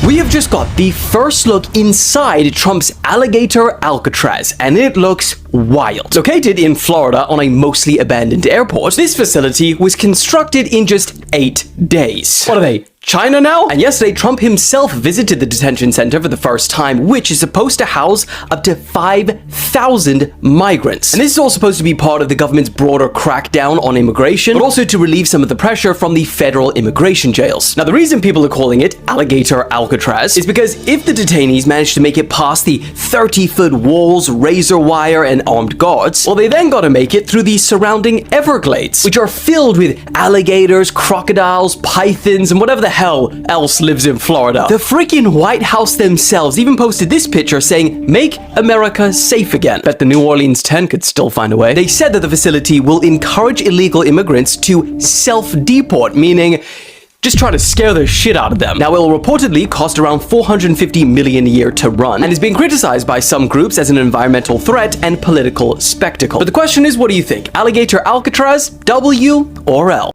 We have just got the first look inside Trump's Alligator Alcatraz, and it looks wild. Located in Florida on a mostly abandoned airport, this facility was constructed in just 8 days. What are they, China now? And yesterday, Trump himself visited the detention center for the first time, which is supposed to house up to 5,000 migrants. And this is all supposed to be part of the government's broader crackdown on immigration, but also to relieve some of the pressure from the federal immigration jails. Now, the reason people are calling it Alligator Alcatraz is because if the detainees manage to make it past the 30-foot walls, razor wire, and armed guards, well, they then gotta make it through the surrounding Everglades, which are filled with alligators, crocodiles, pythons, and whatever the hell else lives in Florida. The freaking White House themselves even posted this picture saying, "Make America safe again." Bet the New Orleans 10 could still find a way. They said that the facility will encourage illegal immigrants to self-deport, meaning just try to scare the shit out of them. Now, it will reportedly cost around $450 million a year to run, and is being criticized by some groups as an environmental threat and political spectacle. But the question is, what do you think? Alligator Alcatraz, W or L?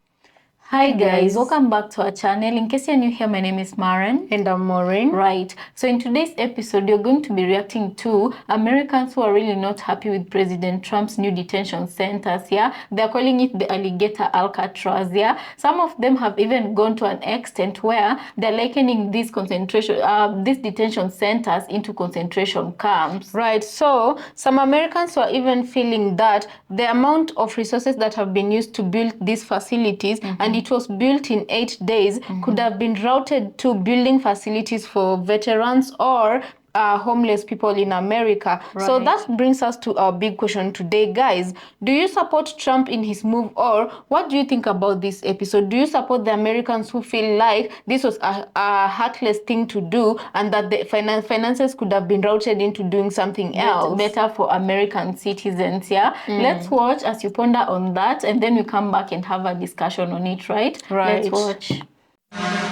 Hi guys, welcome back to our channel. In case you're new here, my name is Maren. And I'm Maureen. Right, so in today's episode, you're going to be reacting to Americans who are really not happy with President Trump's new detention centers, yeah? They're calling it the Alligator Alcatraz, yeah? Some of them have even gone to an extent where they're likening these detention centers into concentration camps. Right, so some Americans were even feeling that the amount of resources that have been used to build these facilities, and it was built in 8 days, could have been routed to building facilities for veterans or homeless people in America. Right. So that brings us to our big question today, guys. Do you support Trump in his move, or what do you think about this episode? Do you support the Americans who feel like this was a heartless thing to do and that the finances could have been routed into doing something else better for American citizens, yeah? Let's watch as you ponder on that, and then we come back and have a discussion on it, right? Right. Let's watch.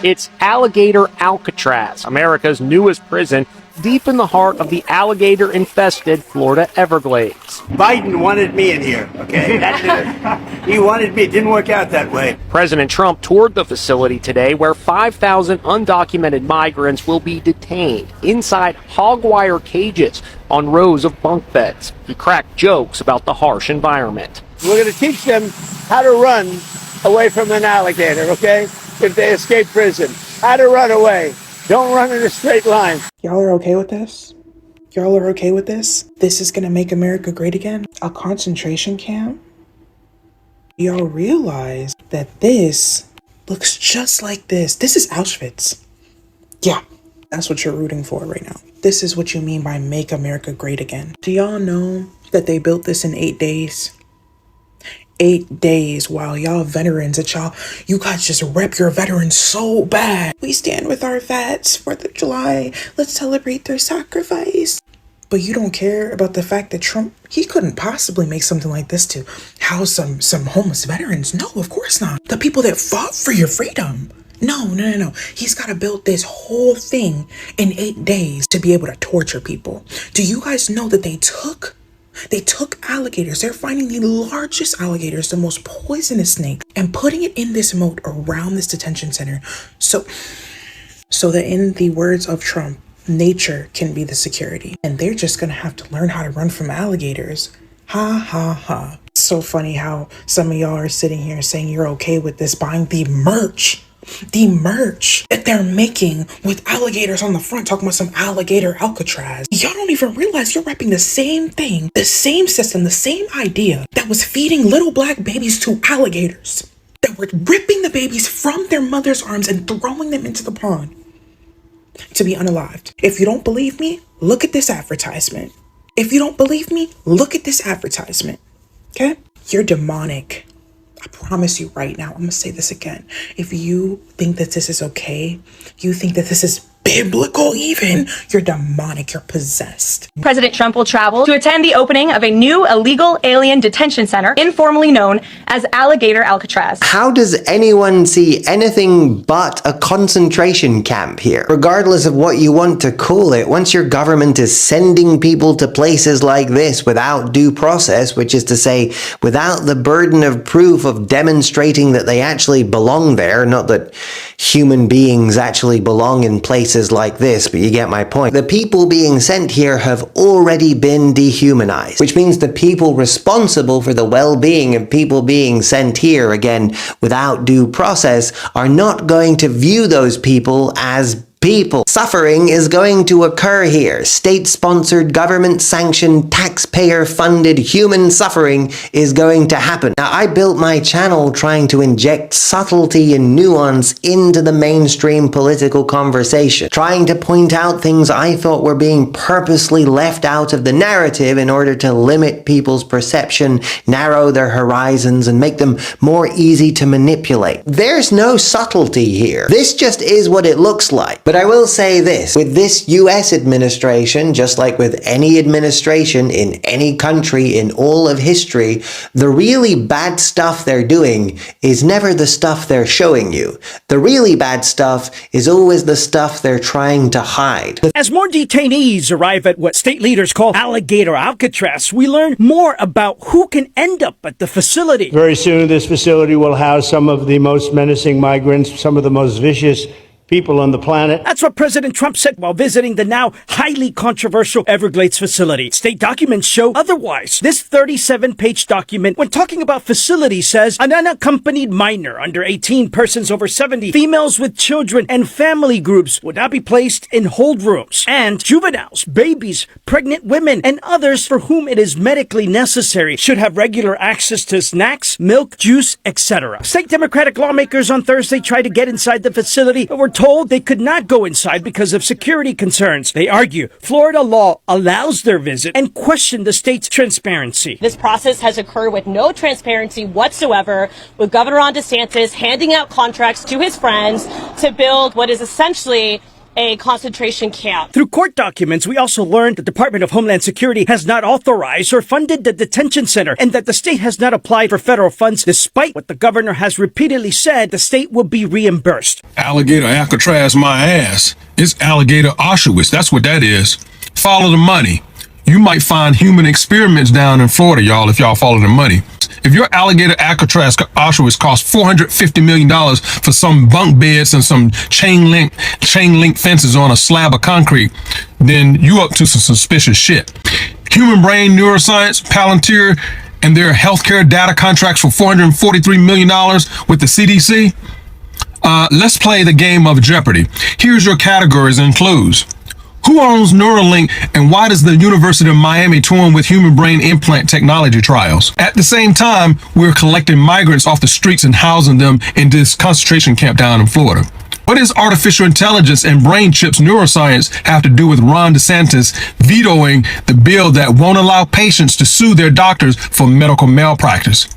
It's Alligator Alcatraz, America's newest prison, deep in the heart of the alligator-infested Florida Everglades. Biden wanted me in here, okay? That's it. He wanted me. It didn't work out that way. President Trump toured the facility today, where 5,000 undocumented migrants will be detained inside hog wire cages on rows of bunk beds. He cracked jokes about the harsh environment. We're going to teach them how to run away from an alligator, okay? If they escape prison. How to run away. Don't run in a straight line. Y'all are okay with this? Y'all are okay with this? This is gonna make America great again? A concentration camp? Y'all realize that this looks just like this. This is Auschwitz. Yeah, that's what you're rooting for right now. This is what you mean by make America great again. Do y'all know that they built this in 8 days? 8 days, while y'all veterans you guys just rep your veterans so bad. We stand with our vets, 4th of July. Let's celebrate their sacrifice. But you don't care about the fact that Trump, he couldn't possibly make something like this to house some homeless veterans. No, of course not. The people that fought for your freedom. No. He's got to build this whole thing in 8 days to be able to torture people. Do you guys know that they took alligators? They're finding the largest alligators, the most poisonous snake, and putting it in this moat around this detention center. So that in the words of Trump, nature can be the security. And they're just going to have to learn how to run from alligators. Ha ha ha. It's so funny how some of y'all are sitting here saying you're okay with this, buying the merch that they're making with alligators on the front, talking about some Alligator Alcatraz. Y'all don't even realize you're repping the same thing, the same system, the same idea that was feeding little black babies to alligators, that were ripping the babies from their mother's arms and throwing them into the pond to be unalived. If you don't believe me, look at this advertisement. If you don't believe me, look at this advertisement. Okay? You're demonic. I promise you right now, I'm gonna say this again. If you think that this is okay, you think that this is biblical even, you're demonic, you're possessed. President Trump will travel to attend the opening of a new illegal alien detention center, informally known as Alligator Alcatraz. How does anyone see anything but a concentration camp here? Regardless of what you want to call it, once your government is sending people to places like this without due process, which is to say, without the burden of proof of demonstrating that they actually belong there, not that human beings actually belong in places places like this, but you get my point. The people being sent here have already been dehumanized, which means the people responsible for the well-being of people being sent here, again, without due process, are not going to view those people as people. Suffering is going to occur here. State-sponsored, government-sanctioned, taxpayer-funded human suffering is going to happen. Now, I built my channel trying to inject subtlety and nuance into the mainstream political conversation, trying to point out things I thought were being purposely left out of the narrative in order to limit people's perception, narrow their horizons, and make them more easy to manipulate. There's no subtlety here. This just is what it looks like. But I will say this, with this US administration, just like with any administration in any country in all of history, the really bad stuff they're doing is never the stuff they're showing you. The really bad stuff is always the stuff they're trying to hide. As more detainees arrive at what state leaders call Alligator Alcatraz, we learn more about who can end up at the facility. Very soon, this facility will house some of the most menacing migrants, some of the most vicious people on the planet. That's what President Trump said while visiting the now highly controversial Everglades facility. State documents show otherwise. This 37-page document, when talking about facilities, says an unaccompanied minor under 18, persons over 70, females with children, and family groups would not be placed in hold rooms. And juveniles, babies, pregnant women, and others for whom it is medically necessary should have regular access to snacks, milk, juice, etc. State Democratic lawmakers on Thursday tried to get inside the facility, but were told they could not go inside because of security concerns. They argue Florida law allows their visit and question the state's transparency. This process has occurred with no transparency whatsoever, with Governor Ron DeSantis handing out contracts to his friends to build what is essentially a concentration camp. Through court documents, we also learned the Department of Homeland Security has not authorized or funded the detention center, and that the state has not applied for federal funds, despite what the governor has repeatedly said the state will be reimbursed. Alligator Alcatraz, my ass. It's Alligator Auschwitz. That's what that is. Follow the money. You might find human experiments down in Florida, y'all, if y'all follow the money. If your Alligator Alcatraz Auschwitz costs $450 million for some bunk beds and some chain link fences on a slab of concrete, then you up to some suspicious shit. Human brain neuroscience, Palantir, and their healthcare data contracts for $443 million with the CDC. Let's play the game of Jeopardy. Here's your categories and clues. Who owns Neuralink, and why does the University of Miami tour with human brain implant technology trials? At the same time, we're collecting migrants off the streets and housing them in this concentration camp down in Florida. What does artificial intelligence and brain chips neuroscience have to do with Ron DeSantis vetoing the bill that won't allow patients to sue their doctors for medical malpractice?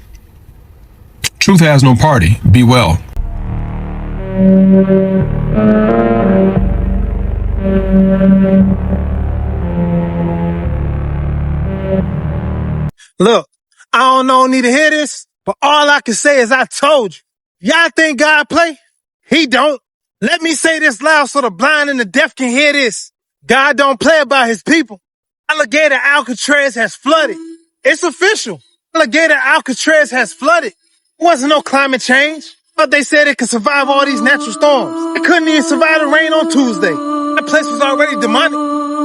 Truth has no party. Be well. Look, I don't need to hear this, but all I can say is I told you. Y'all think God play? He don't. Let me say this loud so the blind and the deaf can hear this. God don't play about his people. Alligator Alcatraz has flooded. It's official. Alligator Alcatraz has flooded. It wasn't no climate change. But they said it could survive all these natural storms. It couldn't even survive the rain on Tuesday. That place was already demonic.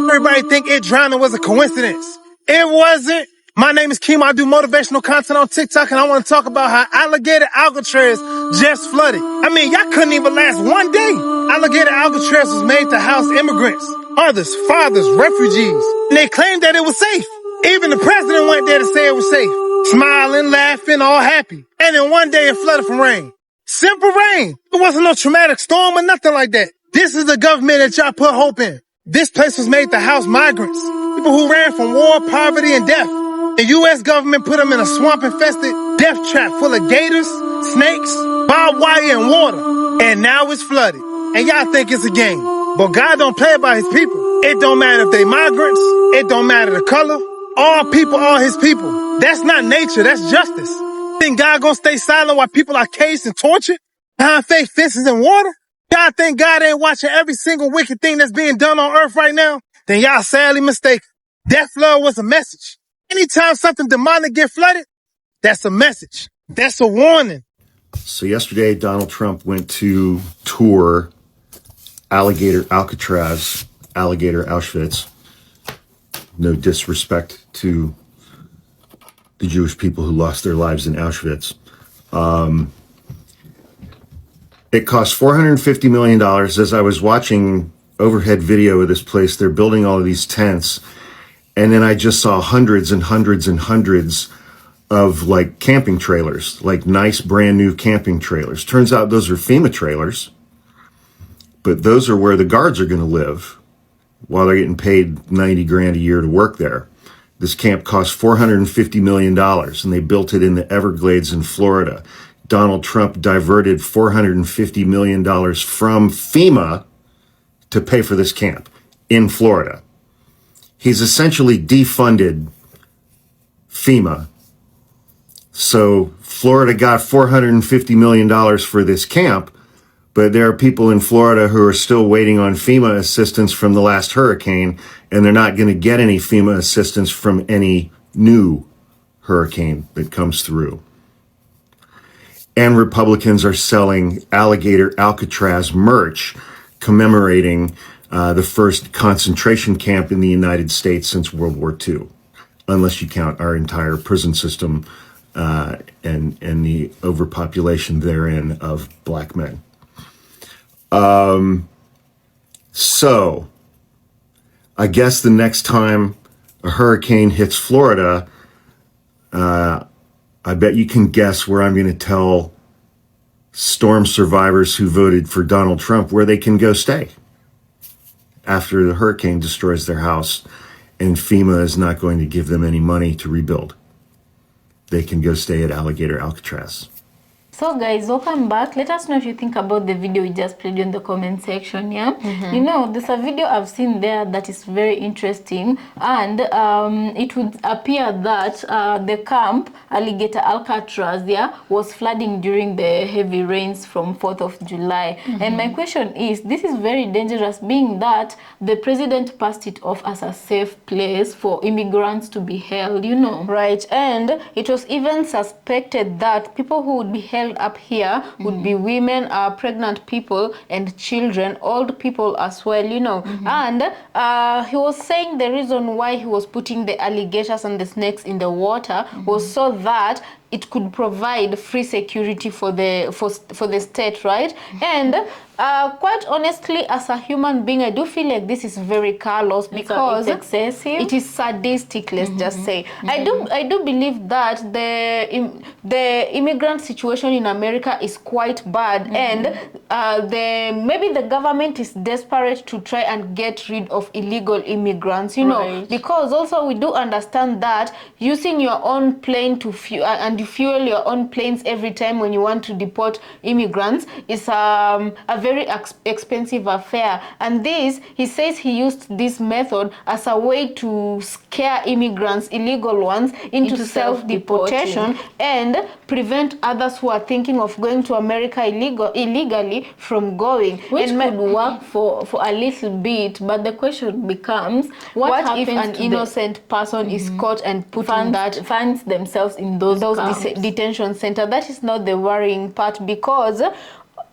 Everybody think it drowning was a coincidence. It wasn't. My name is Keem. I do motivational content on TikTok, and I want to talk about how Alligator Alcatraz just flooded. I mean, y'all couldn't even last one day. Alligator Alcatraz was made to house immigrants, mothers, fathers, refugees. And they claimed that it was safe. Even the president went there to say it was safe. Smiling, laughing, all happy. And then one day it flooded from rain. Simple rain. It wasn't no traumatic storm or nothing like that. This is the government that y'all put hope in. This place was made to house migrants, people who ran from war, poverty, and death. The U.S. government put them in a swamp-infested death trap full of gators, snakes, barbed wire, and water. And now it's flooded. And y'all think it's a game. But God don't play about his people. It don't matter if they migrants. It don't matter the color. All people are his people. That's not nature. That's justice. Think God gonna stay silent while people are caged and tortured behind fake fences and water? Y'all think God ain't watching every single wicked thing that's being done on earth right now? Then y'all sadly mistaken. That flood was a message. Anytime something demonic get flooded, that's a message. That's a warning. So yesterday, Donald Trump went to tour Alligator Alcatraz, Alligator Auschwitz. No disrespect to the Jewish people who lost their lives in Auschwitz. It cost $450 million. As I was watching overhead video of this place, they're building all of these tents. And then I just saw hundreds and hundreds and hundreds of like camping trailers, like nice brand new camping trailers. Turns out those are FEMA trailers, but those are where the guards are going to live while they're getting paid 90 grand a year to work there. This camp cost $450 million, and they built it in the Everglades in Florida. Donald Trump diverted $450 million from FEMA to pay for this camp in Florida. He's essentially defunded FEMA. So Florida got $450 million for this camp, but there are people in Florida who are still waiting on FEMA assistance from the last hurricane, and they're not going to get any FEMA assistance from any new hurricane that comes through. And Republicans are selling Alligator Alcatraz merch commemorating the first concentration camp in the United States since World War II, unless you count our entire prison system and the overpopulation therein of black men. So I guess the next time a hurricane hits Florida, I bet you can guess where I'm going to tell storm survivors who voted for Donald Trump where they can go stay after the hurricane destroys their house and FEMA is not going to give them any money to rebuild. They can go stay at Alligator Alcatraz. So guys, welcome back. Let us know if you think about the video we just played in the comment section. You know, there's a video I've seen there that is very interesting, and it would appear that the camp Alligator Alcatraz was flooding during the heavy rains from 4th of July. And my question is, this is very dangerous, being that the president passed it off as a safe place for immigrants to be held, you know. Right, and it was even suspected that people who would be held up here would be women, pregnant people, and children, old people as well, you know. And he was saying the reason why he was putting the alligators and the snakes in the water was so that it could provide free security for the state, right? And quite honestly, as a human being, I do feel like this is very callous because it's excessive. It is sadistic, let's just say. I do believe that the immigrant situation in America is quite bad, and maybe the government is desperate to try and get rid of illegal immigrants, you know, because also we do understand that using your own plane to you fuel your own planes every time when you want to deport immigrants is a very expensive affair. And this, he says he used this method as a way to scare immigrants, illegal ones, into self-deportation and prevent others who are thinking of going to America illegally from going. Which could work for a little bit, but the question becomes, what happens if an innocent person is caught and put in that finds themselves in those detention center? That is not the worrying part, because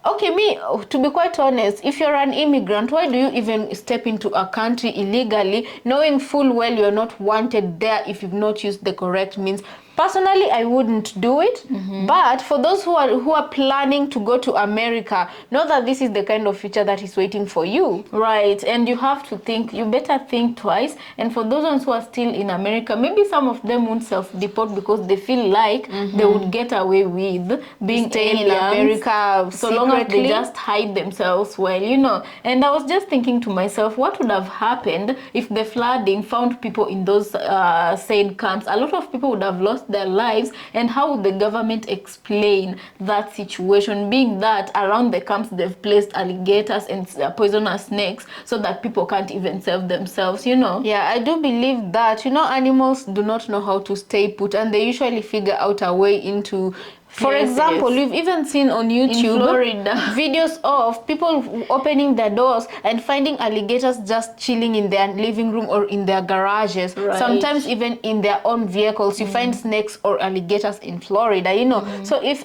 okay, to be quite honest, if you're an immigrant, why do you even step into a country illegally, knowing full well you're not wanted there if you've not used the correct means? Personally, I wouldn't do it, but for those who are planning to go to America, know that this is the kind of future that is waiting for you. Right, and you have to think, you better think twice. And for those ones who are still in America, maybe some of them won't self-deport because they feel like they would get away with being staying in America so long as they just hide themselves well, you know. And I was just thinking to myself, what would have happened if the flooding found people in those said camps? A lot of people would have lost their lives, and how would the government explain that situation, being that around the camps they've placed alligators and poisonous snakes so that people can't even save themselves, you know? Yeah, I do believe that, you know, animals do not know how to stay put, and they usually figure out a way into. For example, we've even seen on YouTube videos of people opening their doors and finding alligators just chilling in their living room or in their garages. Sometimes even in their own vehicles. You find snakes or alligators in Florida, you know. So if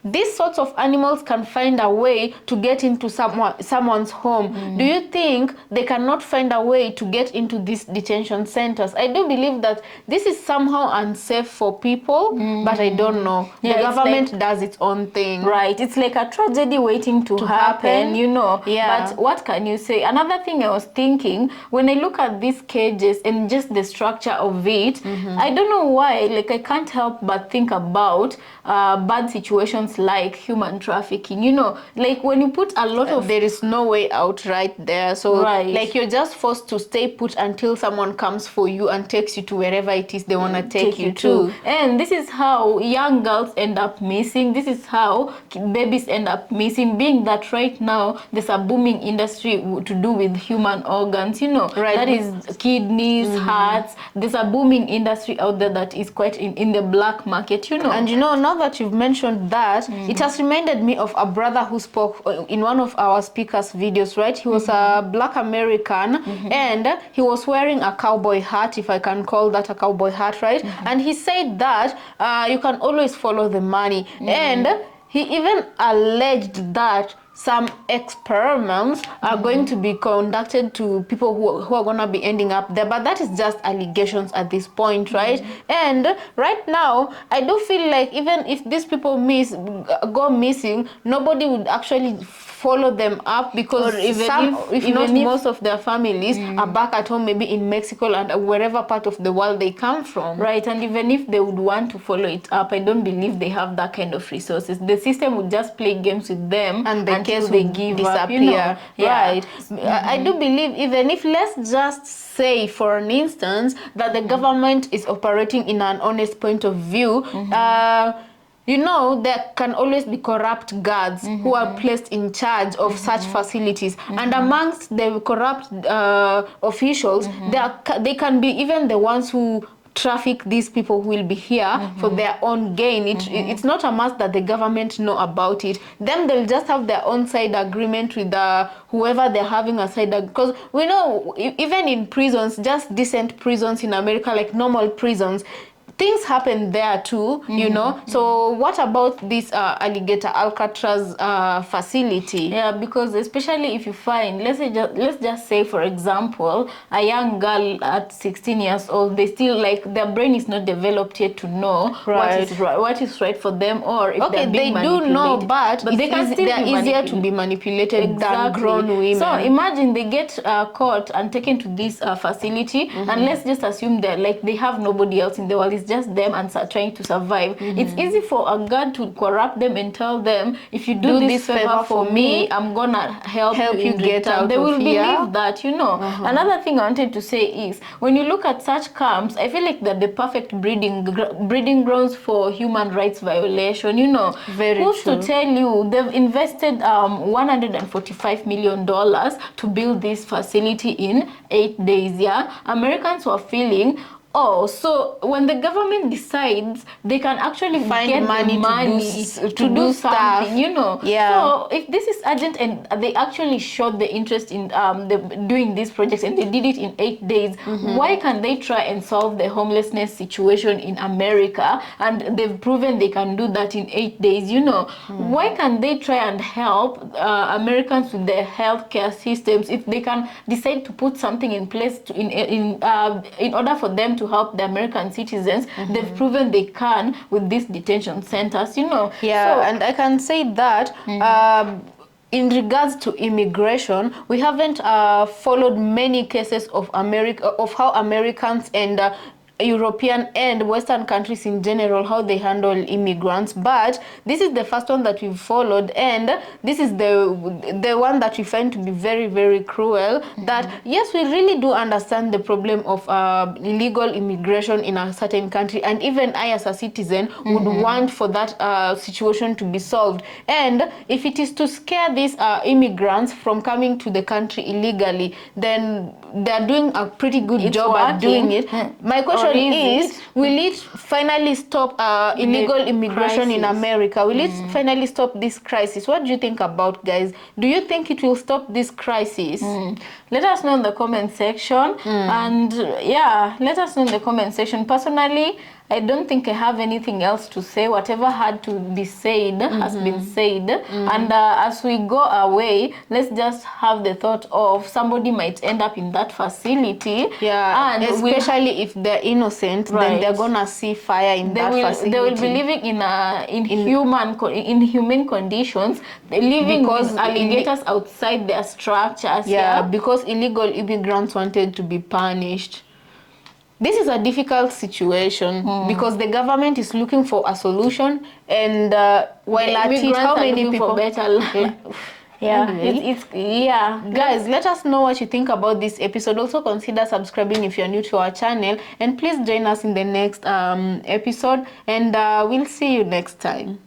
these sorts of animals can find a way to get into someone's home, do you think they cannot find a way to get into these detention centers? I do believe that this is somehow unsafe for people, but I don't know. Yeah, the government like, does its own thing. Right. It's like a tragedy waiting to happen, you know. Yeah. But what can you say? Another thing I was thinking, when I look at these cages and just the structure of it, I don't know why, like I can't help but think about bad situations like human trafficking, you know, like when you put a lot of... There is no way out right there. So like you're just forced to stay put until someone comes for you and takes you to wherever it is they want to take you to. And this is how young girls end up missing. This is how babies end up missing, being that right now there's a booming industry to do with human organs, you know, that is kidneys, hearts. There's a booming industry out there that is quite in the black market, you know. And you know, now that you've mentioned that, it has reminded me of a brother who spoke in one of our speakers' videos, right? He was a black American, and he was wearing a cowboy hat, if I can call that a cowboy hat, right? And he said that you can always follow the money. And he even alleged that some experiments are going to be conducted to people who are going to be ending up there, but that is just allegations at this point, right? And right now I do feel like even if these people go missing, nobody would actually follow them up, because most of their families are back at home, maybe in Mexico and wherever part of the world they come from. Right, and even if they would want to follow it up, I don't believe they have that kind of resources. The system would just play games with them and the case they will give disappear. up, you know? Right. I do believe, even if, let's just say for an instance that the government is operating in an honest point of view, you know, there can always be corrupt guards who are placed in charge of such facilities. And amongst the corrupt officials, they can be even the ones who traffic these people who will be here for their own gain. It's not a must that the government know about it. Then they'll just have their own side agreement with whoever they're having a side, because we know even in prisons, just decent prisons in America, like normal prisons, things happen there too, you know. So what about this Alligator Alcatraz facility? Yeah, because especially if you find, let's just say, for example, a young girl at 16 years old, they still, like, their brain is not developed yet to know what is right for them, or if they're being they do know, but they can still they're easier to be manipulated than grown women. So imagine they get caught and taken to this facility, and let's just assume that, like, they have nobody else in the world. It's just them and trying to survive. It's easy for a guard to corrupt them and tell them, if you do this favor for me, I'm gonna help you get out. They will believe that, you know. Another thing I wanted to say is, when you look at such camps, I feel like they're the perfect breeding grounds for human rights violation, you know. Who's to tell you they've invested $145 million to build this facility in 8 days. Americans were feeling, so when the government decides, they can actually get money to do something, you know. So if this is urgent and they actually showed the interest in doing these projects, and they did it in 8 days, why can't they try and solve the homelessness situation in America? And they've proven they can do that in 8 days, you know. Why can't they try and help Americans with their healthcare systems? If they can decide to put something in place in order for them to help the American citizens, they've proven they can with these detention centers, you know. And I can say that in regards to immigration, we haven't followed many cases of how Americans and European and Western countries in general, how they handle immigrants, but this is the first one that we've followed, and this is the one that we find to be very, very cruel. That yes, we really do understand the problem of illegal immigration in a certain country, and even I as a citizen would want for that situation to be solved. And if it is to scare these immigrants from coming to the country illegally, then they're doing a pretty good job at doing it. My question is, will it finally stop illegal immigration in America? Will it finally stop this crisis? What do you think about, guys? Do you think it will stop this crisis? Let us know in the comment section. And yeah, let us know in the comment section. Personally, I don't think I have anything else to say. Whatever had to be said has been said. And as we go away, let's just have the thought of somebody might end up in that facility. Yeah, and especially if they're innocent, then they're gonna see fire in that facility. They will be living in inhumane conditions, living with alligators outside their structures. Yeah, because illegal immigrants wanted to be punished. This is a difficult situation because the government is looking for a solution, and while at it, how many people better life? Yeah, anyway, guys, let us know what you think about this episode. Also consider subscribing if you're new to our channel, and please join us in the next episode, and we'll see you next time.